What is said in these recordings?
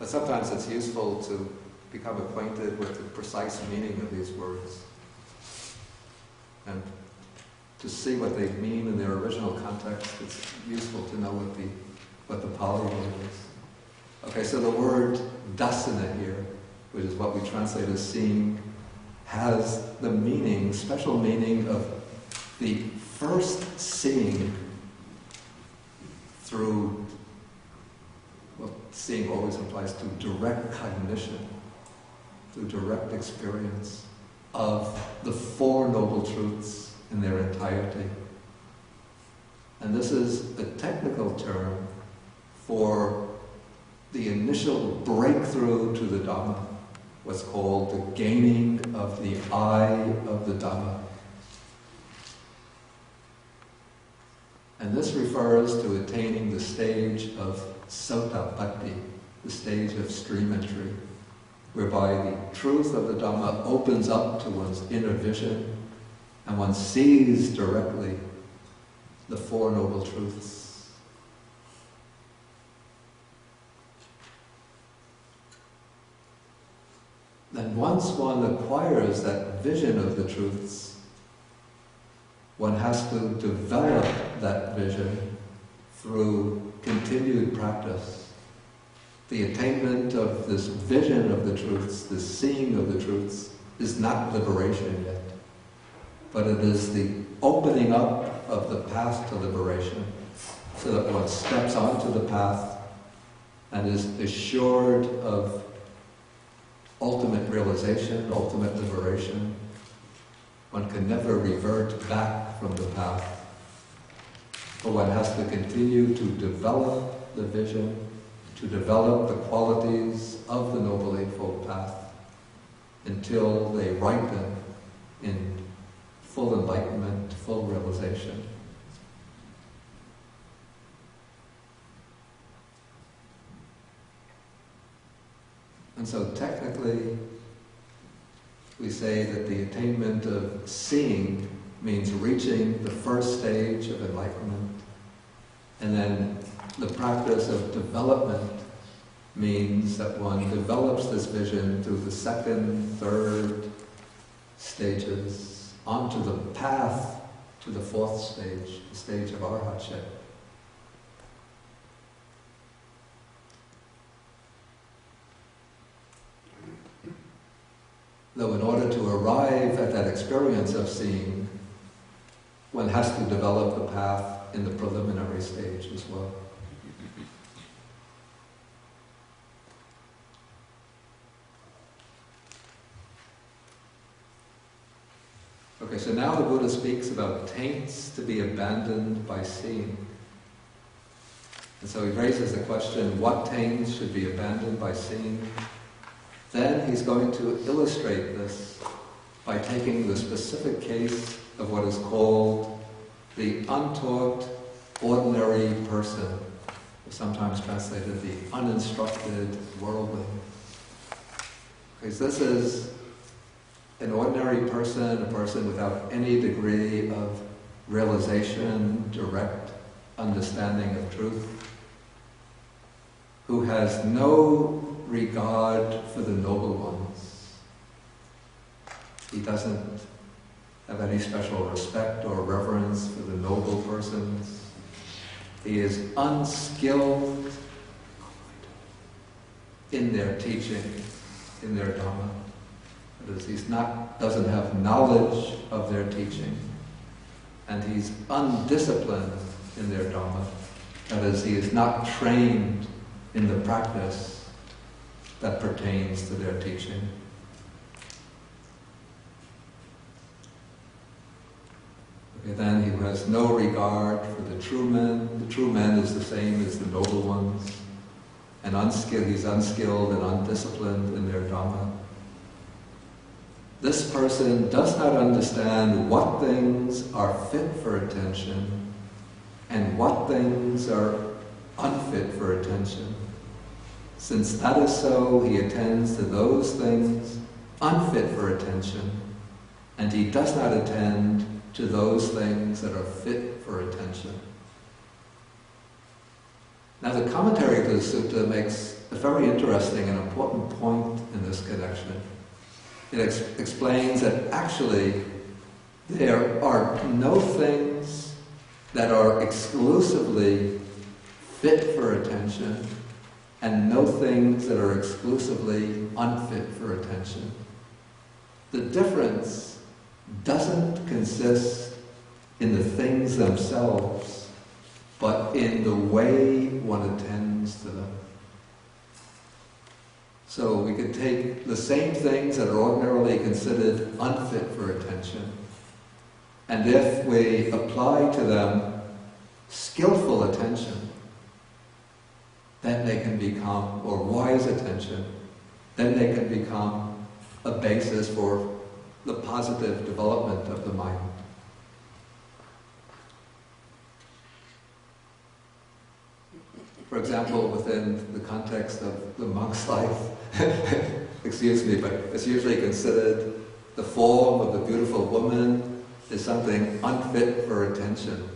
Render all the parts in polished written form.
But sometimes it's useful to become acquainted with the precise meaning of these words and to see what they mean in their original context. It's useful to know what the Pali word is. Okay, so the word dasana here, which is what we translate as seeing, has the meaning, special meaning of the first seeing through, well, seeing always implies to direct cognition, through direct experience of the Four Noble Truths in their entirety. And this is a technical term for the initial breakthrough to the Dhamma, what's called the gaining of the eye of the Dhamma. And this refers to attaining the stage of Sotapatti, the stage of stream entry, whereby the truth of the Dhamma opens up to one's inner vision and one sees directly the Four Noble Truths. Then once one acquires that vision of the truths, one has to develop that vision through continued practice. The attainment of this vision of the truths, this seeing of the truths, is not liberation yet, but it is the opening up of the path to liberation, so that one steps onto the path and is assured of ultimate realization, ultimate liberation. One can never revert back from the path, but one has to continue to develop the vision, to develop the qualities of the Noble Eightfold Path until they ripen in full enlightenment, full realization. And so technically, we say that the attainment of seeing means reaching the first stage of enlightenment, and then the practice of development means that one develops this vision through the second, third stages, onto the path to the fourth stage, the stage of Arhatship. Though in order to arrive at that experience of seeing, one has to develop the path in the preliminary stage as well. Okay, so now the Buddha speaks about taints to be abandoned by seeing. And so he raises the question, what taints should be abandoned by seeing? Then he's going to illustrate this by taking the specific case of what is called the untaught ordinary person, sometimes translated the uninstructed worldling. Because this is an ordinary person, a person without any degree of realization, direct understanding of truth, who has no regard for the noble ones. He doesn't have any special respect or reverence for the noble persons. He is unskilled in their teaching, in their Dhamma. That is, doesn't have knowledge of their teaching, and he's undisciplined in their Dhamma. That is, he is not trained in the practice that pertains to their teaching. Okay, then he has no regard for the true men. The true men is the same as the noble ones. And he's unskilled and undisciplined in their Dhamma. This person does not understand what things are fit for attention and what things are unfit for attention. Since that is so, he attends to those things unfit for attention, and he does not attend to those things that are fit for attention. Now the commentary to the sutta makes a very interesting and important point in this connection. It explains that actually there are no things that are exclusively fit for attention and no things that are exclusively unfit for attention. The difference doesn't consist in the things themselves, but in the way one attends to them. So we could take the same things that are ordinarily considered unfit for attention, and if we apply to them skillful attention, then they can become, or wise attention, then they can become a basis for the positive development of the mind. For example, within the context of the monk's life, excuse me, but it's usually considered the form of the beautiful woman is something unfit for attention,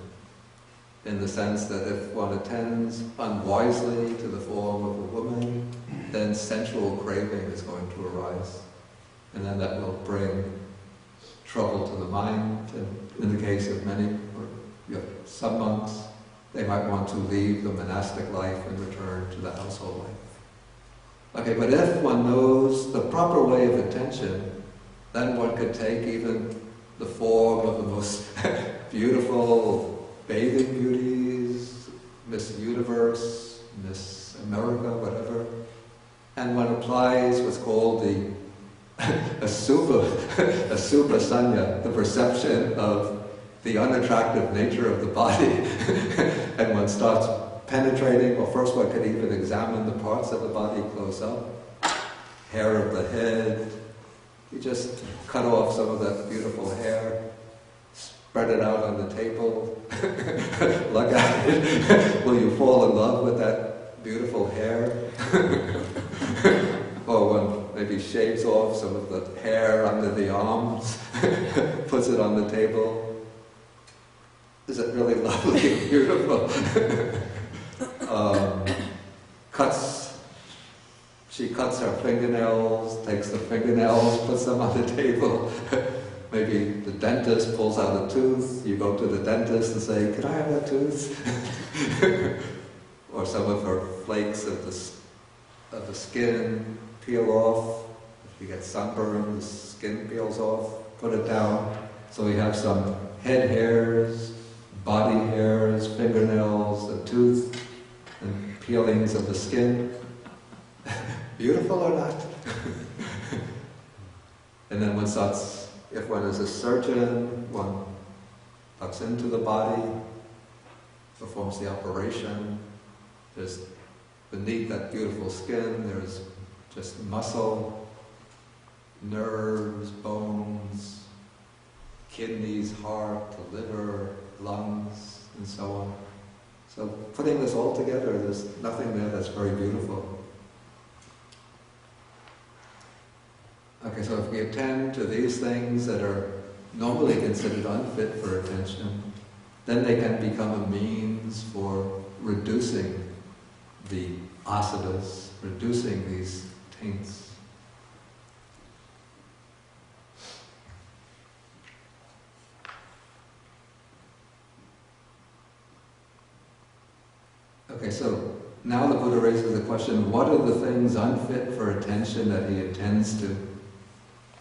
in the sense that if one attends unwisely to the form of a woman, then sensual craving is going to arise. And then that will bring trouble to the mind. And in the case of many, or some monks, they might want to leave the monastic life and return to the household life. Okay, but if one knows the proper way of attention, then one could take even the form of the most beautiful bathing beauties, Miss Universe, Miss America, whatever, and one applies what's called the asubha sanya, the perception of the unattractive nature of the body, and one starts penetrating. Well, first one could even examine the parts of the body close up, hair of the head. You just cut off some of that beautiful hair, spread it out on the table, look at it. Will you fall in love with that beautiful hair? Or one maybe shaves off some of the hair under the arms, puts it on the table. Is it really lovely and beautiful? She cuts her fingernails, takes the fingernails, puts them on the table. Maybe the dentist pulls out a tooth, you go to the dentist and say, "Can I have that tooth?" Or some of her flakes of the skin peel off. If you get sunburned, the skin peels off, put it down. So we have some head hairs, body hairs, fingernails, a tooth, and peelings of the skin. Beautiful or not? And then one starts, if one is a surgeon, one tucks into the body, performs the operation. There's beneath that beautiful skin, there's just muscle, nerves, bones, kidneys, heart, the liver, lungs, and so on. So putting this all together, there's nothing there that's very beautiful. Okay, so if we attend to these things that are normally considered unfit for attention, then they can become a means for reducing the asadas, reducing these taints. Okay, so now the Buddha raises the question, what are the things unfit for attention that he attends to?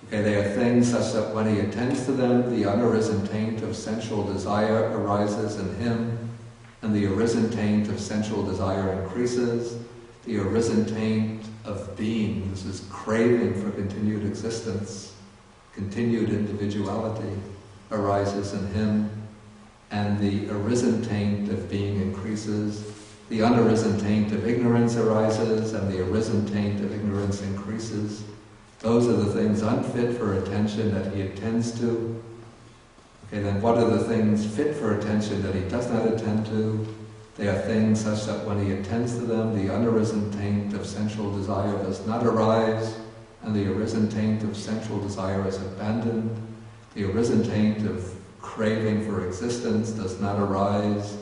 Okay, they are things such that when he attends to them, the unarisen taint of sensual desire arises in him, and the arisen taint of sensual desire increases. The arisen taint of being, this is craving for continued existence, continued individuality, arises in him, and the arisen taint of being increases. The unarisen taint of ignorance arises, and the arisen taint of ignorance increases. Those are the things unfit for attention that he attends to. Okay, then what are the things fit for attention that he does not attend to? They are things such that when he attends to them, the unarisen taint of sensual desire does not arise, and the arisen taint of sensual desire is abandoned. The arisen taint of craving for existence does not arise,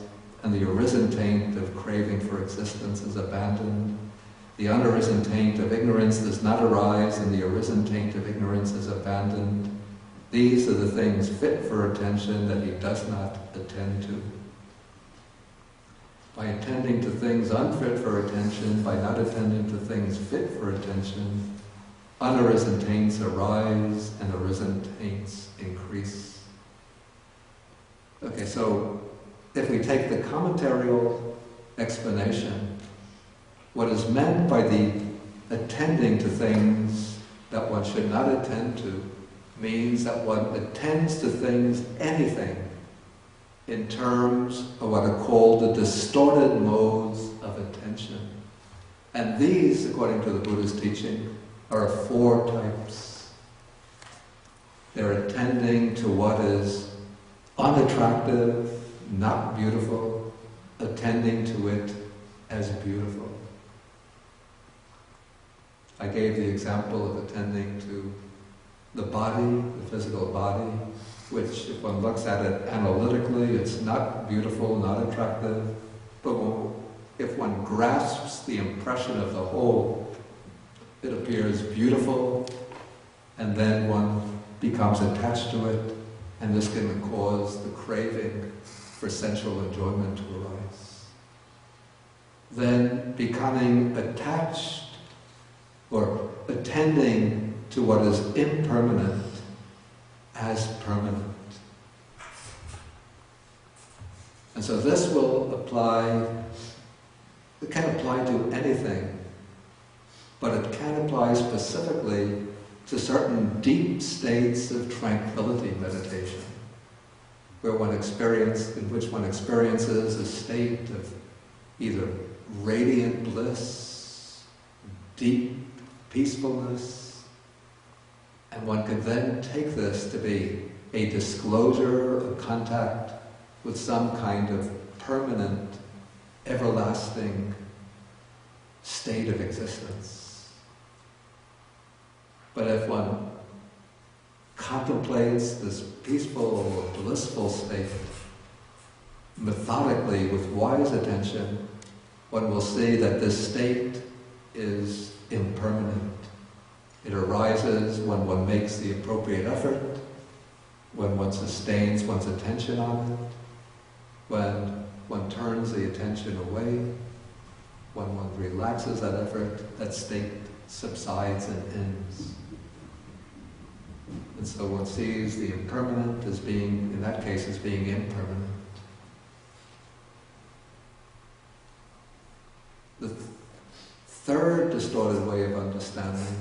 and the arisen taint of craving for existence is abandoned. The unarisen taint of ignorance does not arise, and the arisen taint of ignorance is abandoned. These are the things fit for attention that he does not attend to. By attending to things unfit for attention, by not attending to things fit for attention, unarisen taints arise and arisen taints increase. Okay, so if we take the commentarial explanation, what is meant by the attending to things that one should not attend to means that one attends to things, anything, in terms of what are called the distorted modes of attention. And these, according to the Buddha's teaching, are of four types. They're attending to what is unattractive, not beautiful, attending to it as beautiful. I gave the example of attending to the body, the physical body, which, if one looks at it analytically, it's not beautiful, not attractive, but if one grasps the impression of the whole, it appears beautiful, and then one becomes attached to it, and this can cause the craving for sensual enjoyment to arise. Then becoming attached or attending to what is impermanent as permanent. And so this will apply, it can apply to anything, but it can apply specifically to certain deep states of tranquility meditation, in which one experiences a state of either radiant bliss, deep peacefulness, and one could then take this to be a disclosure, a contact with some kind of permanent, everlasting state of existence. But if one contemplates this peaceful, blissful state methodically with wise attention, one will see that this state is impermanent. It arises when one makes the appropriate effort, when one sustains one's attention on it, when one turns the attention away, when one relaxes that effort, that state subsides and ends. And so one sees the impermanent as being, in that case, as being impermanent. The third distorted way of understanding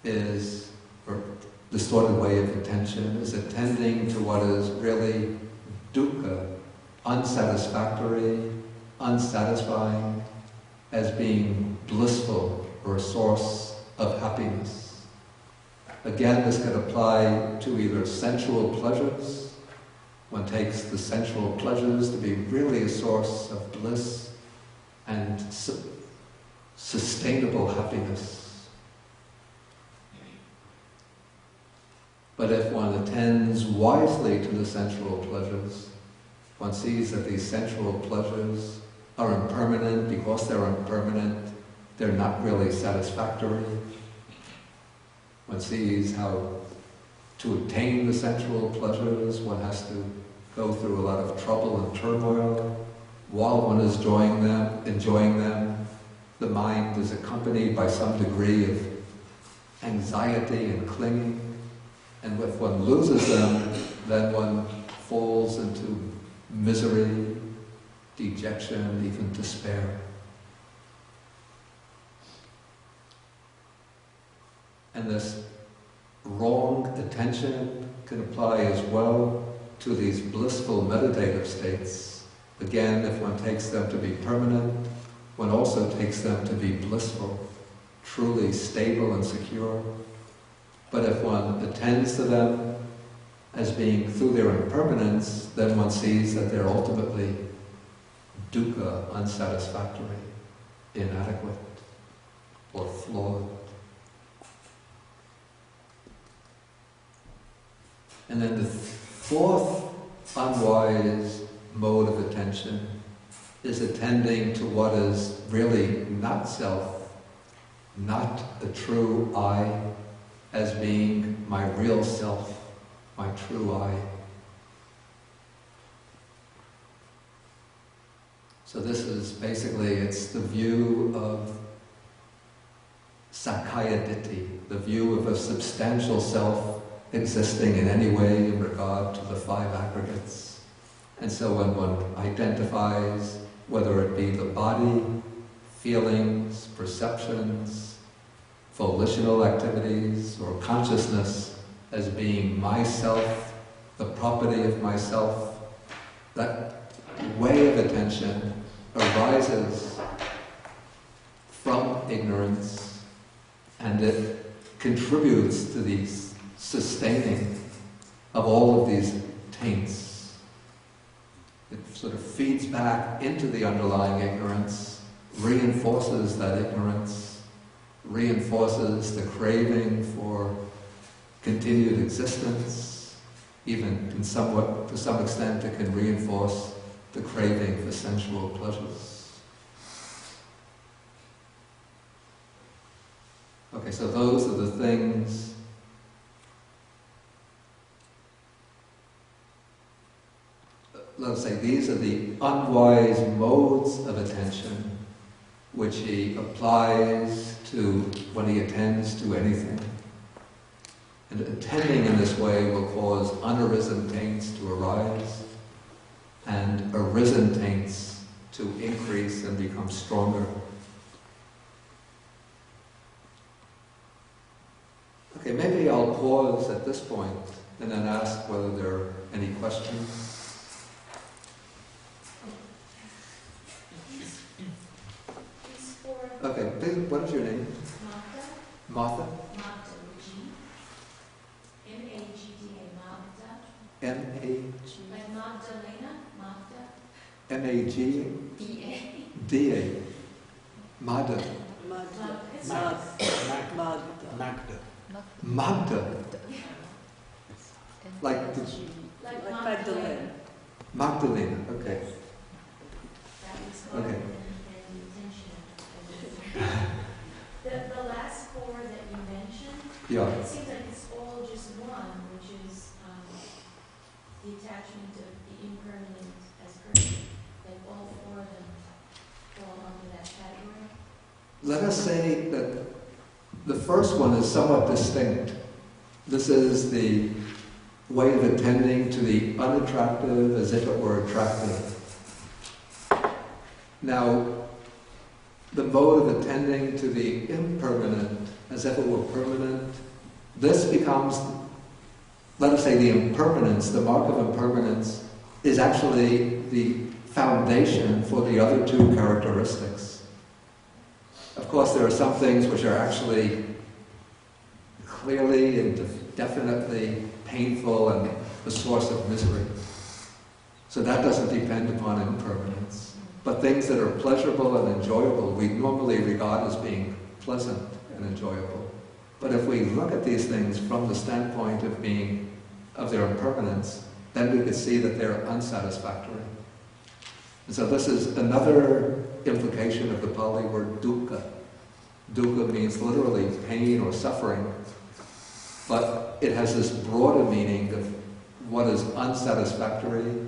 is, or distorted way of attention, is attending to what is really dukkha, unsatisfactory, unsatisfying, as being blissful or a source of happiness. Again, this could apply to either sensual pleasures. One takes the sensual pleasures to be really a source of bliss and sustainable happiness. But if one attends wisely to the sensual pleasures, one sees that these sensual pleasures are impermanent. Because they're impermanent, they're not really satisfactory. One sees how to attain the sensual pleasures, one has to go through a lot of trouble and turmoil. While one is enjoying them, the mind is accompanied by some degree of anxiety and clinging. And if one loses them, then one falls into misery, dejection, even despair. And this wrong attention can apply as well to these blissful meditative states. Again, if one takes them to be permanent, one also takes them to be blissful, truly stable and secure. But if one attends to them as being through their impermanence, then one sees that they're ultimately dukkha, unsatisfactory, inadequate, or flawed. And then the fourth unwise mode of attention is attending to what is really not self, not the true I, as being my real self, my true I. So this is basically, it's the view of Sakaya Ditti, the view of a substantial self existing in any way in regard to the five aggregates. And so when one identifies, whether it be the body, feelings, perceptions, volitional activities, or consciousness as being myself, the property of myself, that way of attention arises from ignorance, and it contributes to the sustaining of all of these taints. It sort of feeds back into the underlying ignorance, reinforces that ignorance, reinforces the craving for continued existence. Even to some extent it can reinforce the craving for sensual pleasures. Okay, so those are the things let's say these are the unwise modes of attention which he applies to when he attends to anything. And attending in this way will cause unarisen taints to arise, and arisen taints to increase and become stronger. Okay, maybe I'll pause at this point and then ask whether there are any questions. Okay, what is your name? Martha. Martha? Martha, M-A-G-D-A, Martha. M-A-G... Like Magdalena, Martha. M-A-G... D-A. D-A. Magda. Magda. Like Magdalena. Magdalena, okay. Okay. The last four that you mentioned, Yeah. it seems like it's all just one, which is the attachment of the impermanent as permanent. Like all four of them fall under that category. Let us say that the first one is somewhat distinct. This is the way of attending to the unattractive as if it were attractive. Now, the mode of attending to the impermanent as if it were permanent, this becomes, let us say, the impermanence, the mark of impermanence, is actually the foundation for the other two characteristics. Of course, there are some things which are actually clearly and definitely painful and the source of misery. So that doesn't depend upon impermanence. But things that are pleasurable and enjoyable, we normally regard as being pleasant and enjoyable. But if we look at these things from the standpoint of their impermanence, then we could see that they're unsatisfactory. And so this is another implication of the Pali word dukkha. Dukkha means literally pain or suffering, but it has this broader meaning of what is unsatisfactory,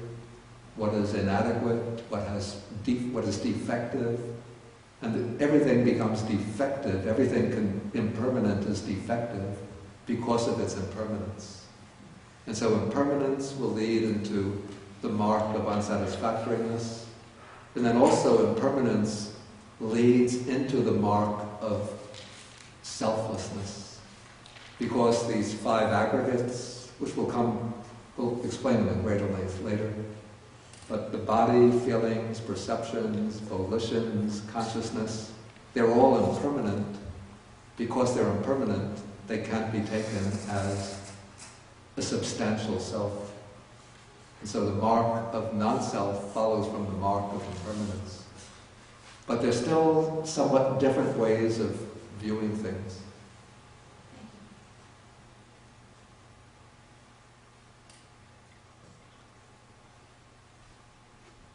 what is inadequate, what is defective, and everything becomes defective. Everything impermanent is defective because of its impermanence. And so impermanence will lead into the mark of unsatisfactoriness, and then also impermanence leads into the mark of selflessness, because these five aggregates, which we'll explain them in greater length later, but the body, feelings, perceptions, volitions, consciousness, they're all impermanent. Because they're impermanent, they can't be taken as a substantial self. And so the mark of non-self follows from the mark of impermanence. But there's still somewhat different ways of viewing things.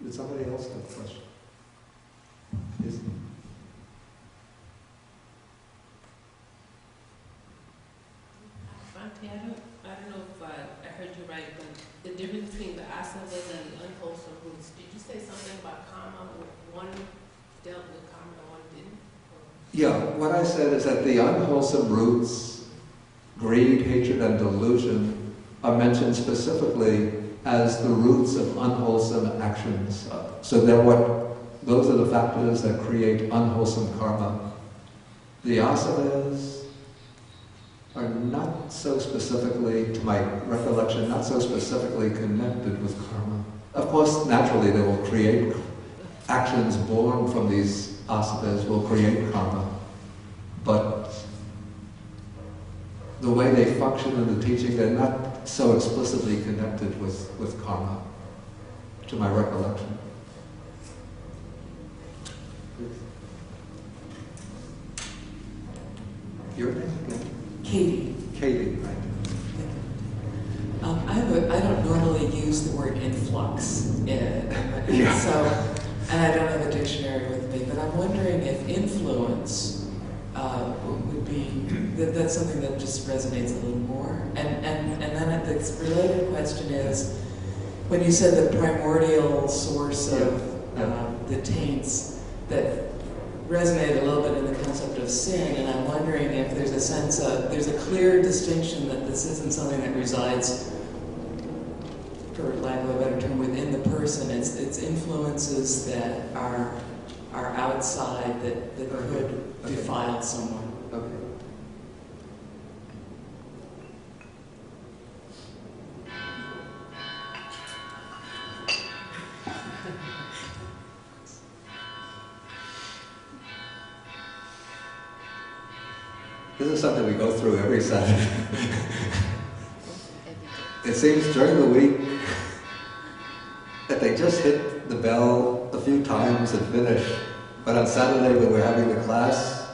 Did somebody else have a question? Yes. Bhante, I don't know if I heard you right, but the difference between the asavas and the unwholesome roots, did you say something about karma? One dealt with karma and one didn't? Yeah, what I said is that the unwholesome roots, greed, hatred, and delusion, are mentioned specifically as the roots of unwholesome actions. So those are the factors that create unwholesome karma. The asavas are not so specifically, to my recollection, not so specifically connected with karma. Of course, naturally they will create actions born from these asavas will create karma. But the way they function in the teaching, they're not so explicitly connected with karma, to my recollection. Your name again? Katie. Katie, right. I don't normally use the word influx, and I don't have a dictionary with me, but I'm wondering if influence would be, that's something that just resonates a little more. And then the related question is, when you said the primordial source of the taints, that resonated a little bit in the concept of sin, and I'm wondering if there's a sense of, there's a clear distinction that this isn't something that resides, for lack of a better term, within the person. It's influences that are outside that could defile someone. Okay. This is something we go through every Saturday. It seems during the week that they just hit the bell a few times and finish. But on Saturday when we're having the class,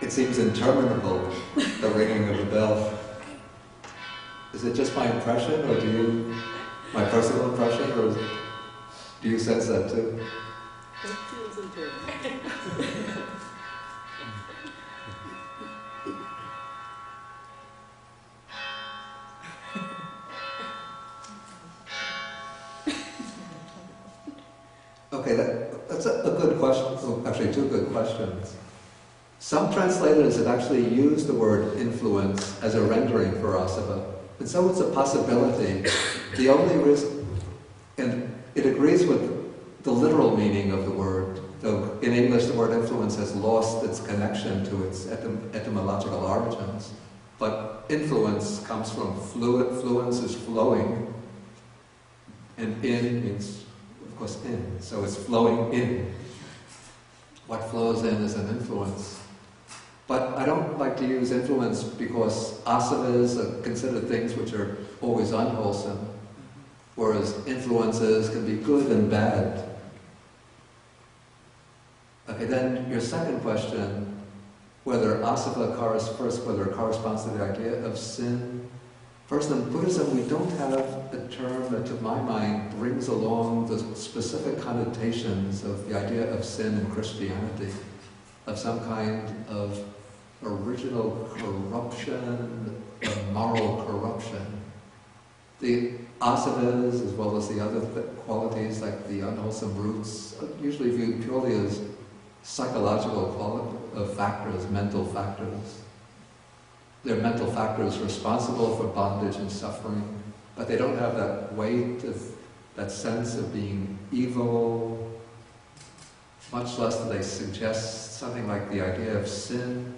it seems interminable, the ringing of the bell. Is it just my impression, or my personal impression, or do you sense that too? It feels interminable. Okay, that's a good question. Well, actually, two good questions. Some translators have actually used the word influence as a rendering for asava. And so it's a possibility. The only reason, and it agrees with the literal meaning of the word, though in English the word influence has lost its connection to its etymological origins. But influence comes from fluence is flowing, and in means, of course, in. So it's flowing in. What flows in is an influence. But I don't like to use influence because asavas are considered things which are always unwholesome, whereas influences can be good and bad. Okay, then your second question, whether asava corresponds to the idea of sin. First, in Buddhism, we don't have a term that, to my mind, brings along the specific connotations of the idea of sin in Christianity, of some kind of original corruption, of moral corruption. The asavas, as well as the other qualities like the unwholesome roots, are usually viewed purely as psychological factors, mental factors. They're mental factors responsible for bondage and suffering, but they don't have that weight, that sense of being evil, much less do they suggest something like the idea of sin.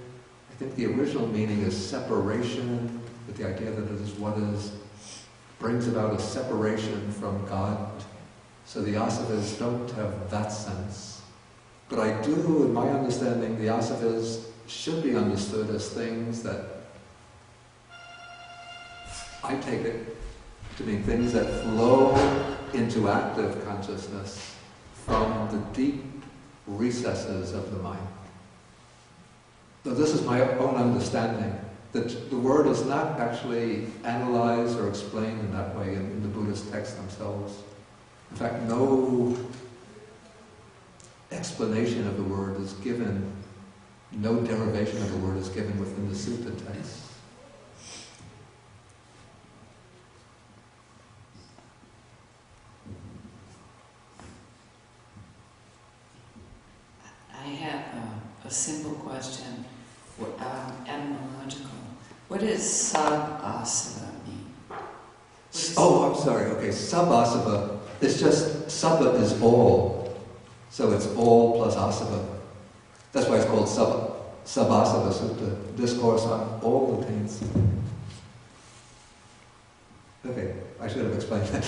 I think the original meaning is separation, with the idea that it is what brings about a separation from God. So the asavas don't have that sense. But I do, in my understanding, the asavas should be understood as things that I take it to mean things that flow into active consciousness from the deep recesses of the mind. So this is my own understanding, that the word is not actually analyzed or explained in that way in the Buddhist texts themselves. In fact, no explanation of the word is given, no derivation of the word is given within the sutta text. I have a simple question, etymological. What does sabasava mean? Oh, I'm sorry. Okay, sabasava. It's just sabba is all, so it's all plus asava. That's why it's called sabasava sutta, discourse on all the taints. Okay, I should have explained that.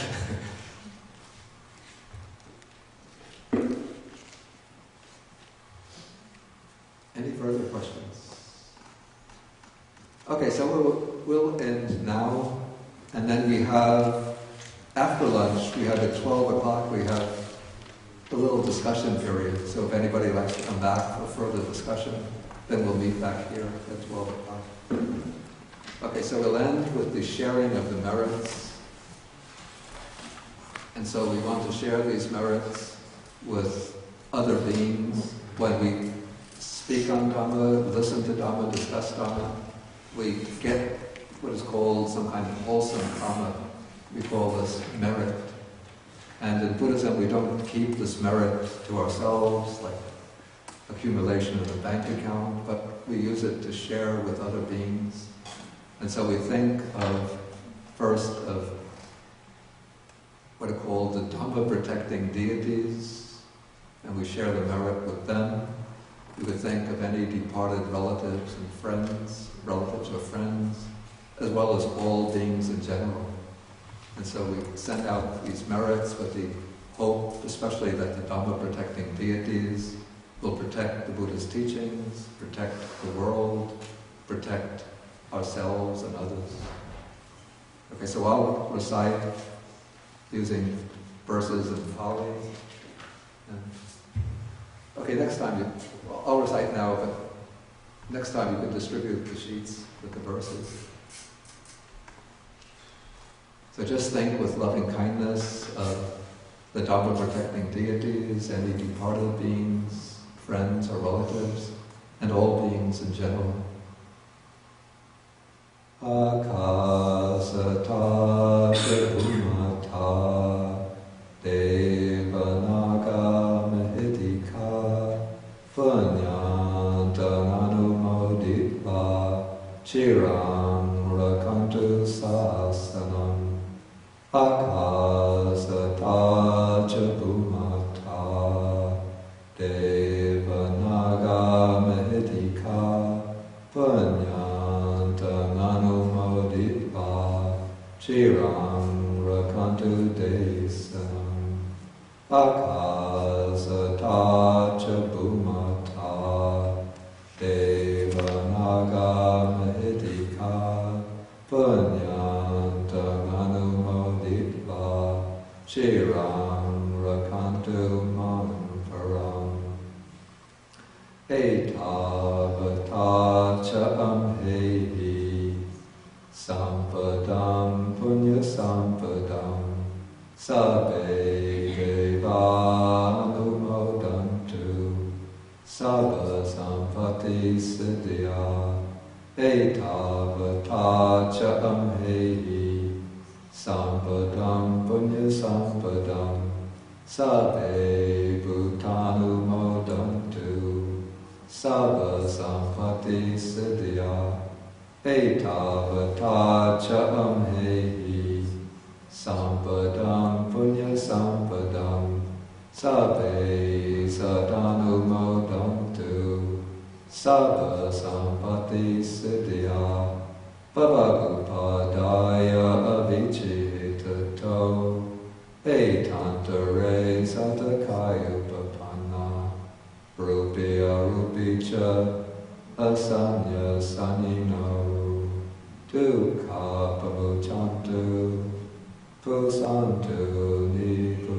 Any further questions? Okay, so we'll end now, and then we have, after lunch, we have at 12 o'clock, we have a little discussion period. So if anybody likes to come back for further discussion, then we'll meet back here at 12 o'clock. Okay, so we'll end with the sharing of the merits. And so we want to share these merits with other beings. When we speak on Dhamma, listen to Dhamma, discuss Dhamma, we get what is called some kind of wholesome karma. We call this merit. And in Buddhism, we don't keep this merit to ourselves, like accumulation in a bank account, but we use it to share with other beings. And so we think of, first, of what are called the Dhamma protecting deities, and we share the merit with them. We would think of any departed relatives and friends, relatives or friends, as well as all beings in general. And so we send out these merits with the hope, especially that the Dhamma protecting deities will protect the Buddha's teachings, protect the world, protect ourselves and others. Okay, so I'll recite using verses in Pali. Okay, next time I'll recite now, but next time you can distribute the sheets with the verses. So just think with loving kindness of the Dhamma protecting deities, any departed beings, friends or relatives, and all beings in general. Akasata Bhumata Devanaga Mahidika Punyantananumoditva Chiram Rakantu Sasanam Akasata Bhumata Devanaga Mahidika Punyantananumoditva Chiram Rakantu Desanam Akasata Bhumata Devanaga Mahidika Punyantananumoditva Chiram Rakantu Manparam Etavata amhehi Sampadam punya sampadam Sabbe devanumodantu Sabba sampati siddhya Etavata amhehi Sampadam punya sampadam Sabbe bhutanumodantu Sabba sampati siddhya Etavata amhehi Sampadam punya sampadam Sabbe sadanumodantu Sabba sampati siddhya Bhavagupadaya avichitato Etantare satakayupapanna Rupya rupicha asanya sanino Dukha pamuchantu Pusantu nipu